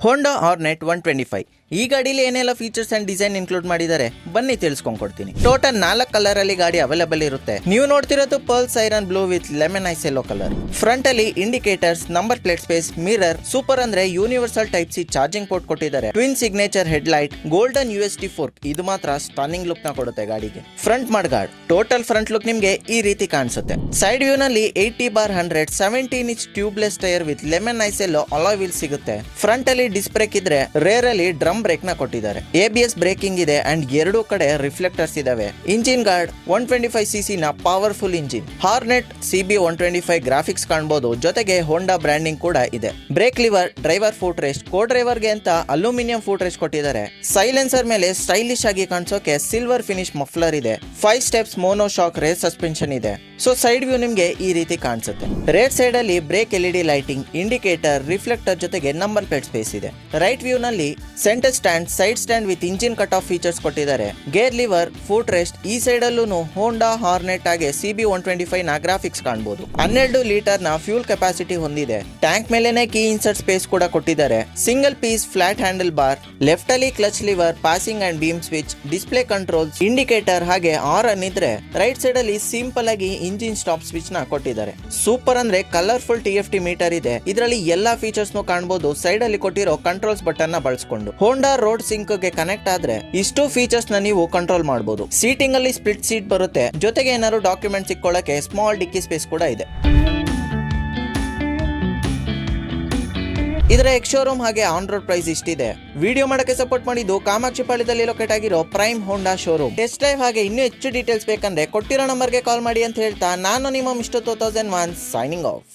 ಹೋಂಡಾ hornet 125 ಈ ಗಾಡಿಲಿ ಏನೆಲ್ಲ features and design include ಮಾಡಿದ್ದಾರೆ ಬನ್ನಿ ತಿಳಿಸ್ಕೊಂಡ್ಕೊಡ್ತೀನಿ. ಟೋಟಲ್ 4 ಕಲರ್ ಅಲ್ಲಿ ಗಾಡಿ ಅವೈಲೇಬಲ್ ಇರುತ್ತೆ. ನೀವು ನೋಡ್ತಿರೋದು pearls iron blue with lemon ice yellow colour. Front ಅಲ್ಲಿ indicators, number plate space, mirror, super ಅಂದ್ರೆ universal type C charging port ಕೊಟ್ಟಿದ್ದಾರೆ. Twin signature head light, golden USD fork, ಇದು ಮಾತ್ರ ಸ್ಟನ್ನಿಂಗ್ ಲುಕ್ ನ ಕೊಡುತ್ತೆ ಗಾಡಿಗೆ. Front mudguard, total front look ನಿಮ್ಗೆ ಈ ರೀತಿ ಕಾಣಿಸುತ್ತೆ. ಸೈಡ್ ವ್ಯೂ ನಲ್ಲಿ 80/100 17 inch tubeless tyre with lemon ice yellow alloy wheel ಸಿಗುತ್ತೆ. ಫ್ರಂಟ್ ಅಲ್ಲಿ ಡಿಸ್ಕ್ ಬ್ರೇಕ್ ಇದ್ರೆ ರೇರ್ ಅಲ್ಲಿ ಡ್ರಮ್ ಬ್ರೇಕ್ ನ ಕೊಟ್ಟಿದ್ದಾರೆ. ABS ಬ್ರೇಕಿಂಗ್ ಇದೆ ಅಂಡ್ ಎರಡೂ ಕಡೆ ರಿಫ್ಲೆಕ್ಟರ್ಸ್ ಇದಾವೆ. ಇಂಜಿನ್ ಗಾರ್ಡ್ 125cc ನ powerful engine. Hornet CB125 graphics ಕಾಣಬಹುದು, ಜೊತೆಗೆ ಹೋಂಡಾ ಬ್ರ್ಯಾಂಡಿಂಗ್ ಕೂಡ ಇದೆ. Brake lever, driver foot rest, co driver ಗೆ ಅಂತ ಅಲ್ಯೂಮಿನಿಯಂ ಫುಟ್ ರೆಸ್ಟ್ ಕೊಟ್ಟಿದ್ದಾರೆ. ಸೈಲೆನ್ಸರ್ ಮೇಲೆ ಸ್ಟೈಲಿಶ್ ಆಗಿ ಕಾಣಿಸೋಕೆ ಸಿಲ್ವರ್ ಫಿನಿಶ್ ಮಫ್ಲರ್ ಇದೆ. 5 steps mono shock rear suspension ಇದೆ. ಸೊ ಸೈಡ್ ವ್ಯೂ ನಿಮ್ಗೆ ಈ ರೀತಿ ಕಾಣಿಸುತ್ತೆ. ರೇರ್ ಸೈಡ್ ಅಲ್ಲಿ brake LED lighting, indicator, reflector ಜೊತೆಗೆ ನಂಬರ್ ಪ್ಲೇಟ್ ಸ್ಪೇಸ್ ಇದೆ. ರೈಟ್ ವ್ಯೂ ನಲ್ಲಿ centre stand, side stand with engine cut off features ಕೊಟ್ಟಿದ್ದಾರೆ. Gear lever, foot rest. ಈ ಸೈಡ್ ಅಲ್ಲೂ ಹೋಂಡಾ ಹಾರ್ನೆಟ್ ಹಾಗೆ CB125 ನ ಗ್ರಾಫಿಕ್ಸ್ ಕಾಣಬಹುದು. 12 ಲೀಟರ್ ನ ಫ್ಯೂಲ್ ಕೆಪಾಸಿಟಿ ಹೊಂದಿದೆ. ಟ್ಯಾಂಕ್ ಮೇಲೆನೆ ಕೀ ಇನ್ಸರ್ಟ್ ಸ್ಪೇಸ್ ಕೂಡ ಕೊಟ್ಟಿದ್ದಾರೆ. Single piece flat handle bar, left ಅಲ್ಲಿ clutch lever, passing and beam switch, display controls, indicator ಹಾಗೆ ಆರನ್ ಇದ್ರೆ ರೈಟ್ ಸೈಡ್ ಅಲ್ಲಿ ಸಿಂಪಲ್ ಆಗಿ ಇಂಜಿನ್ ಸ್ಟಾಪ್ ಸ್ವಿಚ್ ನ ಕೊಟ್ಟಿದ್ದಾರೆ. ಸೂಪರ್ ಅಂದ್ರೆ ಕಲರ್ಫುಲ್ TFT ಮೀಟರ್ ಇದೆ. ಇದರಲ್ಲಿ ಎಲ್ಲಾ ಫೀಚರ್ಸ್ ಕಾಣಬಹುದು ಸೈಡ್ ಅಲ್ಲಿ ಕೊಟ್ಟಿರೋ ಕಂಟ್ರೋಲ್ಸ್ ಬಟನ್ ನ ಬಳಸಿಕೊಂಡು. ಹೋಂಡಾ ರೋಡ್ ಸಿಂಕ್ ಗೆ ಕನೆಕ್ಟ್ ಆದ್ರೆ ಇಷ್ಟು ಫೀಚರ್ಸ್ ನ ನೀವು ಕಂಟ್ರೋಲ್ ಮಾಡಬಹುದು. ಸೀಟಿಂಗ್ ಅಲ್ಲಿ ಸ್ಪ್ಲಿಟ್ ಸೀಟ್ ಬರುತ್ತೆ, ಜೊತೆಗೆ ಏನಾದ್ರು ಡಾಕ್ಯುಮೆಂಟ್ಸ್ ಇಟ್ಕೊಳ್ಳಕ್ಕೆ ಸ್ಮಾಲ್ ಡಿಕ್ಕಿ ಸ್ಪೇಸ್ ಕೂಡ ಇದೆ. ಇದರ ಎಕ್ಸ್ ಶೋರೂಮ್ ಹಾಗೆ ಆನ್ ರೋಡ್ ಪ್ರೈಸ್ ಇಷ್ಟಿದೆ. ವಿಡಿಯೋ ಮಾಡಕ್ಕೆ ಸಪೋರ್ಟ್ ಮಾಡಿದ್ದು ಕಾಮಾಕ್ಷಿಪಾಳ್ಯದಲ್ಲಿ ಲೊಕೇಟ್ ಆಗಿರೋ ಪ್ರೈಮ್ ಹೋಂಡಾ ಶೋರೂಮ್. ಟೆಸ್ಟ್ ಡ್ರೈವ್ ಹಾಗೆ ಇನ್ನೂ ಹೆಚ್ಚು ಡೀಟೇಲ್ಸ್ ಬೇಕಂದ್ರೆ ಕೊಟ್ಟಿರೋ ನಂಬರ್ಗೆ ಕಾಲ್ ಮಾಡಿ ಅಂತ ಹೇಳ್ತಾ ನಾನು ನಿಮ್ಮ ಮಿಸ್ಟರ್ 2001 ಸೈನಿಂಗ್ ಆಫ್.